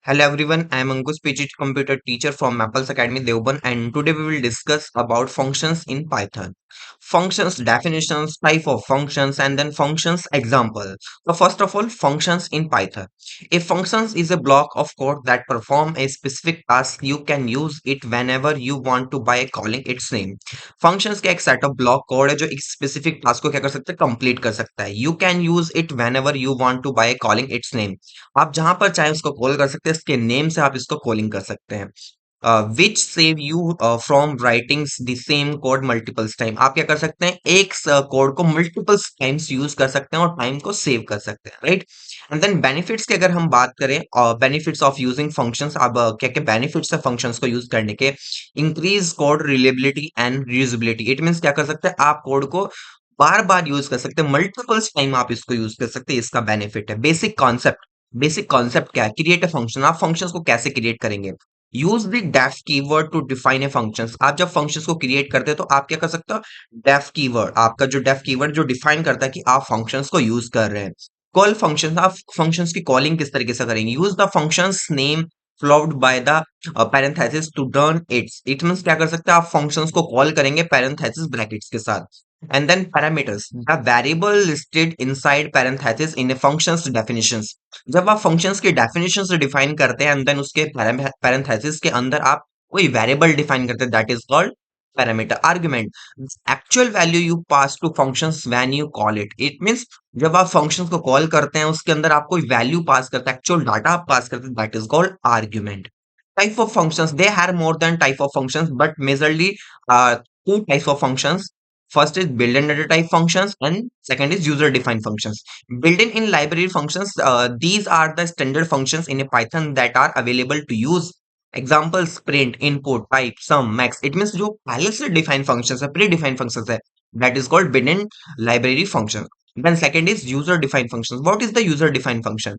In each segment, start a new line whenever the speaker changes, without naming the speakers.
Hello everyone, I am Ankush PG computer teacher from Maples Academy Deoband and today we will discuss about functions in Python. Functions definitions, type of functions and then functions example. So first of all, functions in Python. A functions is a block of code that perform a specific task. You can use it whenever you want to by calling its name. Functions का एक set of block code है जो एक specific task को क्या कर सकता है कंप्लीट कर सकता है. You can use it whenever you want to by calling its name. आप जहां पर चाहे उसको कॉल कर सकते हैं, इसके नेम से आप इसको कॉलिंग कर सकते हैं. Which save you from writing the same code multiples time. आप क्या कर सकते हैं, एक कोड को मल्टीपल्स टाइम्स यूज कर सकते हैं और टाइम को सेव कर सकते हैं, राइट. एंड देन बेनिफिट्स की अगर हम बात करें, बेनिफिट्स ऑफ यूजिंग फंक्शंस, अब क्या क्या बेनिफिट्स है फंक्शंस को यूज करने के. Increase code reliability and reusability. It means क्या कर सकते हैं, आप कोड को बार बार यूज कर सकते हैं, मल्टीपल्स टाइम आप इसको यूज कर सकते हैं. इसका बेनिफिट है. बेसिक कॉन्सेप्ट क्या है, क्रिएट अ फंक्शन. आप फंक्शंस को कैसे क्रिएट करेंगे. Use the def keyword to define a functions. आप जब फंक्शंस को क्रिएट करते हैं तो आप क्या कर सकते हो, डेफ कीवर्ड, आपका जो डेफ कीवर्ड जो डिफाइन करता है कि आप फंक्शंस को यूज कर रहे हैं. कॉल फंक्शंस, आप फंक्शंस की कॉलिंग किस तरीके से करेंगे. Use the functions name followed by the parenthesis to turn it means क्या कर सकते हैं, आप फंक्शंस को कॉल करेंगे parenthesis ब्रैकेट्स के साथ. And then parameters, the variable listed inside parenthesis in a function's definitions. जब आप functions के definitions डिफाइन करते हैं and then उसके parenthesis के अंदर आप कोई variable डिफाइन करते हैं, that is called parameter. Argument, actual value you pass to functions when you call it. It means जब आप functions को कॉल करते हैं उसके अंदर आप कोई वैल्यू पास करते हैं, एक्चुअल डाटा आप पास करते हैं, that is called argument. Type of functions, they have more than type of functions but majorly two types of functions. First is built-in data type functions and second is user-defined functions. Built-in in library functions, these are the standard functions in a Python that are available to use. Examples print, input, type, sum, max. It means जो पहले से define functions है, pre-defined functions है, that is called built-in library function. Then second is user-defined functions. What is the user-defined function?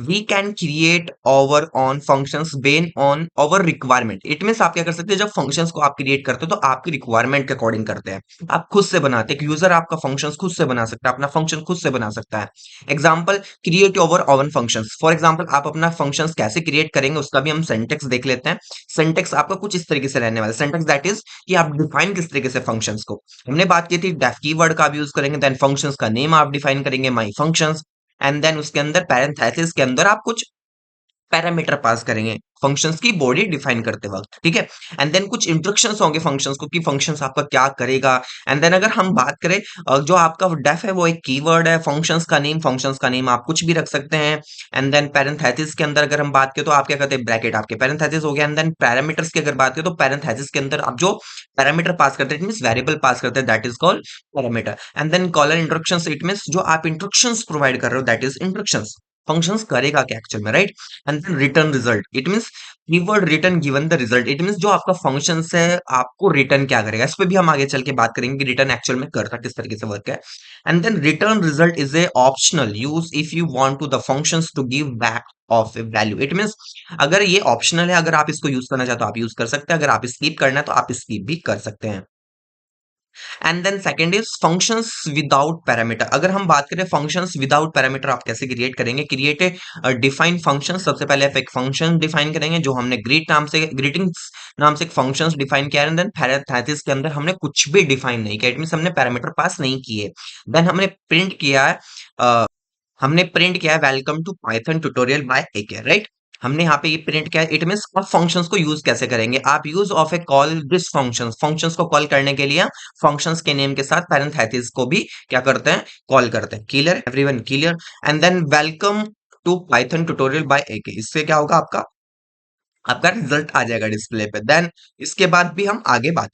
We can create our own functions based on our requirement. It means आप क्या कर सकते हैं, जब functions को आप create करते हो तो आपकी requirement के according करते हैं, आप खुद से बनाते हैं. एक यूजर आपका फंक्शंस खुद से बना सकता है, अपना फंक्शन खुद से बना सकता है. Example, create your oven functions. For example, आप अपना फंक्शंस कैसे क्रिएट करेंगे उसका भी हम सिंटेक्स देख लेते हैं. सिंटेक्स आपका कुछ इस तरीके से रहने वाला है. सिंटेक्स दैट इज कि आप डिफाइन किस तरीके से फंक्शंस को. हमने बात की थी डेफ कीवर्ड का आप यूज करेंगे, देन फंक्शंस का नेम आप डिफाइन करेंगे, माई फंक्शंस. एंड देन उसके अंदर पैरेंथेसिस के अंदर आप कुछ पैरामीटर पास करेंगे फंक्शंस की बॉडी डिफाइन करते वक्त, ठीक है. एंड देन कुछ इंस्ट्रक्शंस होंगे फंक्शंस को कि फंक्शंस आपका क्या करेगा. एंड देन अगर हम बात करें, जो आपका डेफ है वो एक कीवर्ड है. फंक्शंस का नेम आप कुछ भी रख सकते हैं. एंड देन पैरेंथेसिस के अंदर अगर हम बात करें तो आप क्या करते हैं, ब्रैकेट आपके पैरेंथेसिस हो गया. एंड देन पैरामीटर्स की अगर बात करें तो पैरेंथेसिस के अंदर आप जो पैरामीटर पास करते हैं, इट मींस वेरिएबल पास करते हैं, that is called parameter. And then caller instructions, it means जो आप इंस्ट्रक्शंस प्रोवाइड कर रहे हो, दैट इज इंस्ट्रक्शंस. फंक्शंस करेगा क्या एक्चुअल में, right. And then return result, it means keyword return given the result. It means जो आपका फंक्शंस है आपको रिटर्न क्या करेगा, इस पे भी हम आगे चल के बात करेंगे कि रिटर्न एक्चुअल में करता किस तरीके से वर्क है. And then return result is a optional use if you want to the functions to give back of a value. It means अगर ये ऑप्शनल है, अगर आप इसको यूज करना चाहते हो आप यूज कर सकते हैं, अगर आप स्कीप करना है तो आप स्कीप भी कर सकते हैं. And then second is functions without parameter. अगर हम बात करें फंक्शंस विदाउट पैरामीटर आप कैसे क्रिएट करेंगे. Create a define function. सबसे पहले आप एक फंक्शन डिफाइन करेंगे जो हमने ग्रीटिंग्स नाम से एक फंक्शन डिफाइन किया. एंड देन पैरेंथेसिस के अंदर हमने कुछ भी डिफाइन नहीं किया, इट मींस हमने पैरामीटर पास नहीं किए. देन हमने प्रिंट किया है welcome to Python tutorial by AK, right. हमने यहाँ पे ये प्रिंट किया. इट मींस आप फंक्शंस को यूज कैसे करेंगे. आप use of a call this functions को कॉल करने के लिए फंक्शंस के नेम के साथ पैरेंथेसिस को भी क्या करते हैं, कॉल करते हैं. Clear everyone, clear. And then welcome to Python tutorial by AK. इससे क्या होगा, आपका आपका रिजल्ट आ जाएगा डिस्प्ले पे. देन इसके बाद भी हम आगे बात